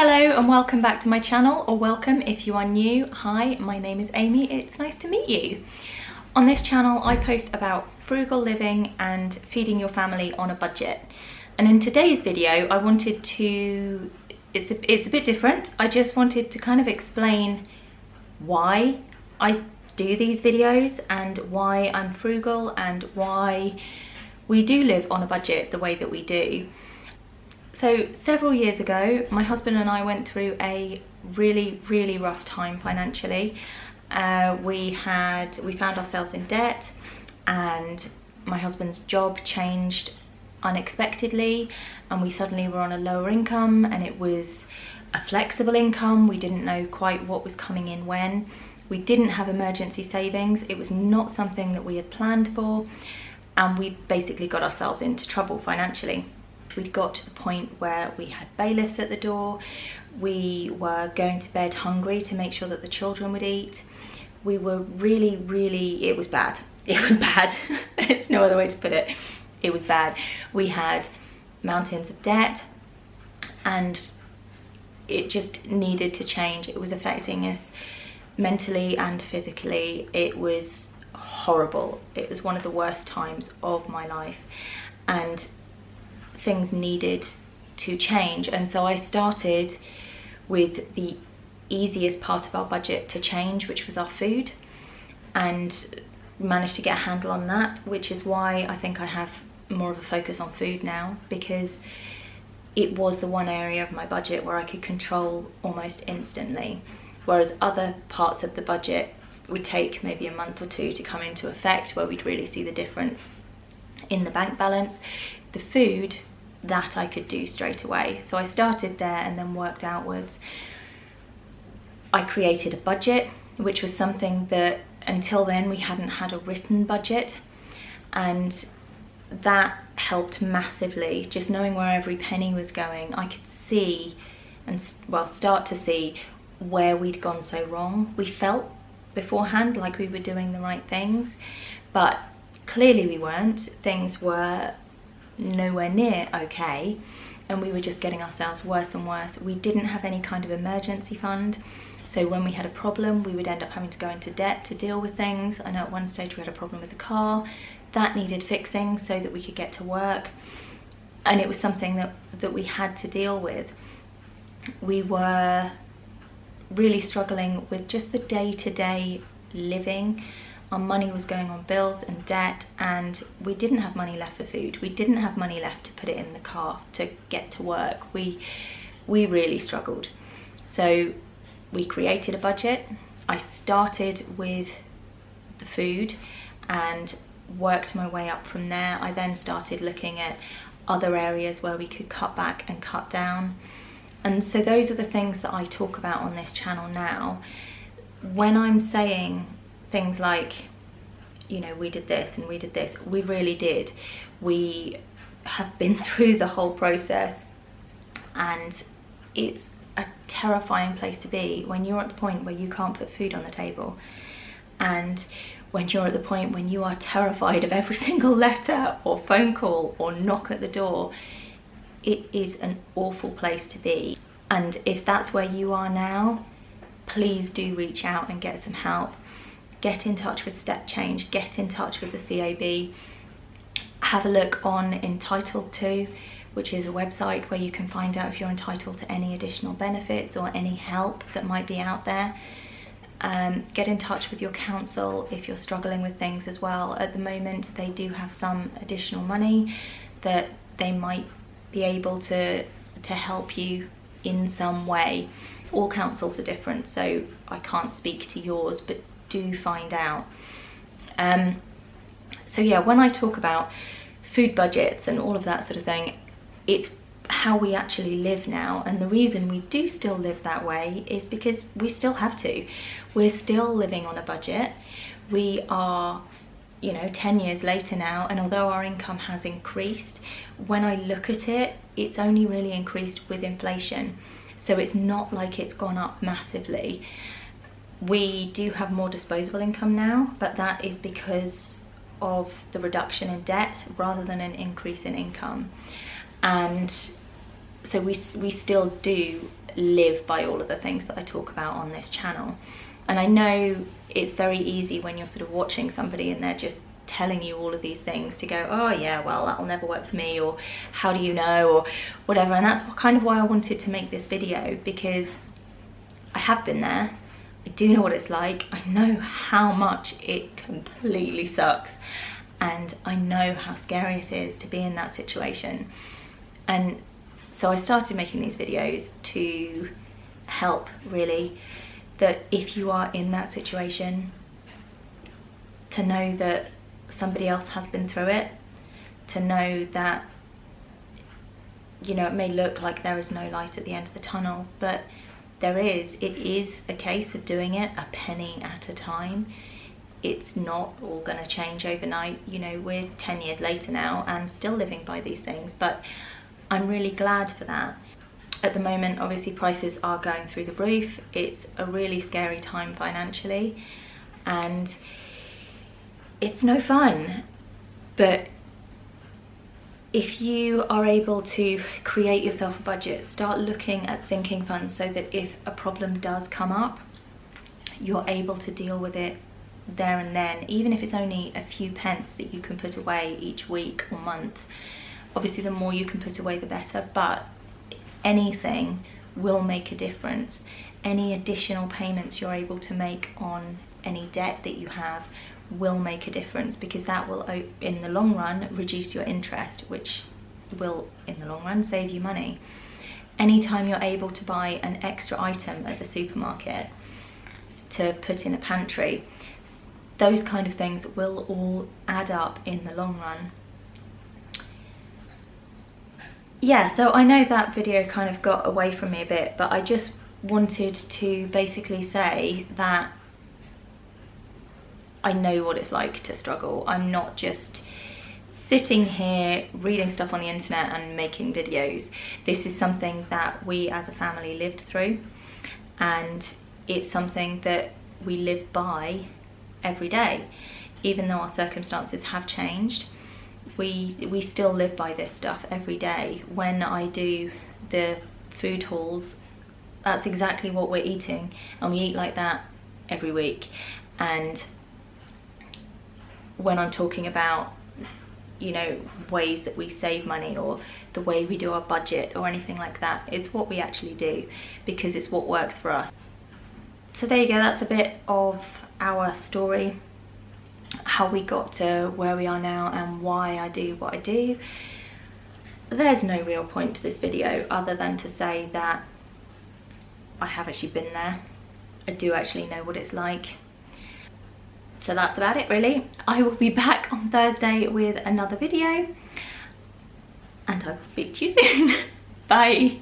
Hello and welcome back to my channel, or welcome if you are new. Hi, my name is Amy, it's nice to meet you. On this channel I post about frugal living and feeding your family on a budget. And in today's video I wanted to, it's a bit different, I just wanted to kind of explain why I do these videos and why I'm frugal and why we do live on a budget the way that we do. So several years ago, my husband and I went through a really rough time financially. We found ourselves in debt, and my husband's job changed unexpectedly, and we suddenly were on a lower income, and it was a flexible income. We didn't know quite what was coming in when. We didn't have emergency savings. It was not something that we had planned for, and we basically got ourselves into trouble financially. We'd got to the point where we had bailiffs at the door. We were going to bed hungry to make sure that the children would eat. We were really, it was bad. It was bad. There's no other way to put it. It was bad. We had mountains of debt, and it just needed to change. It was affecting us mentally and physically. It was horrible. It was one of the worst times of my life, and things needed to change. And so I started with the easiest part of our budget to change, which was our food, and managed to get a handle on that, which is why I think I have more of a focus on food now, because it was the one area of my budget where I could control almost instantly, whereas other parts of the budget would take maybe a month or two to come into effect, where we'd really see the difference in the bank balance. The food, that I could do straight away. So I started there and then worked outwards. I created a budget, which was something that until then we hadn't had a written budget, and that helped massively. Just knowing where every penny was going, I could see and start to see where we'd gone so wrong. We felt beforehand like we were doing the right things, but clearly we weren't. Things were nowhere near okay, and we were just getting ourselves worse and worse. We didn't have any kind of emergency fund, so when we had a problem we would end up having to go into debt to deal with things. I know at one stage we had a problem with the car that needed fixing so that we could get to work, and it was something that we had to deal with. We were really struggling with just the day-to-day living. Our money was going on bills and debt, and we didn't have money left for food. We didn't have money left to put it in the car to get to work. We really struggled. So we created a budget. I started with the food and worked my way up from there. I then started looking at other areas where we could cut back and cut down. And so those are the things that I talk about on this channel now. When I'm saying things like, you know, we did this and we did this, we really did. We have been through the whole process, and it's a terrifying place to be when you're at the point where you can't put food on the table, and when you're at the point when you are terrified of every single letter or phone call or knock at the door. It is an awful place to be. And if that's where you are now, please do reach out and get some help. Get in touch with Step Change, get in touch with the CAB, have a look on Entitled To, which is a website where you can find out if you're entitled to any additional benefits or any help that might be out there. Get in touch with your council if you're struggling with things as well. At the moment they do have some additional money that they might be able to help you in some way. All councils are different, so I can't speak to yours, but do find out. So yeah, when I talk about food budgets and all of that sort of thing, it's how we actually live now. And the reason we do still live that way is because we still have to. We're still living on a budget. We are, you know, 10 years later now, and although our income has increased, when I look at it, it's only really increased with inflation. So it's not like it's gone up massively. We do have more disposable income now, but that is because of the reduction in debt rather than an increase in income. And so we still do live by all of the things that I talk about on this channel. And I know it's very easy when you're sort of watching somebody and they're just telling you all of these things to go, oh yeah, well, that'll never work for me, or how do you know, or whatever. And that's kind of why I wanted to make this video, because I have been there. I do know what it's like. I know how much it completely sucks, and I know how scary it is to be in that situation. And so I started making these videos to help, really, that if you are in that situation, to know that somebody else has been through it, to know that, you know, it may look like there is no light at the end of the tunnel, but there is. It is a case of doing it a penny at a time. It's not all going to change overnight. You know, we're 10 years later now and still living by these things, but I'm really glad for that. At the moment, obviously, prices are going through the roof. It's a really scary time financially, and it's no fun. But if you are able to create yourself a budget, start looking at sinking funds so that if a problem does come up, you're able to deal with it there and then, even if it's only a few pence that you can put away each week or month. Obviously, the more you can put away, the better, but anything will make a difference. Any additional payments you're able to make on any debt that you have will make a difference, because that will, in the long run, reduce your interest, which will, in the long run, save you money. Anytime you're able to buy an extra item at the supermarket to put in a pantry, those kind of things will all add up in the long run. Yeah, so I know that video kind of got away from me a bit, but I just wanted to basically say that I know what it's like to struggle. I'm not just sitting here reading stuff on the internet and making videos. This is something that we as a family lived through, and it's something that we live by every day. Even though our circumstances have changed, we still live by this stuff every day. When I do the food hauls, that's exactly what we're eating, and we eat like that every week. And when I'm talking about, you know, ways that we save money or the way we do our budget or anything like that, it's what we actually do, because it's what works for us. So there you go, that's a bit of our story, how we got to where we are now and why I do what I do. There's no real point to this video other than to say that I have actually been there. I do actually know what it's like. So that's about it, really. I will be back on Thursday with another video, and I will speak to you soon. Bye.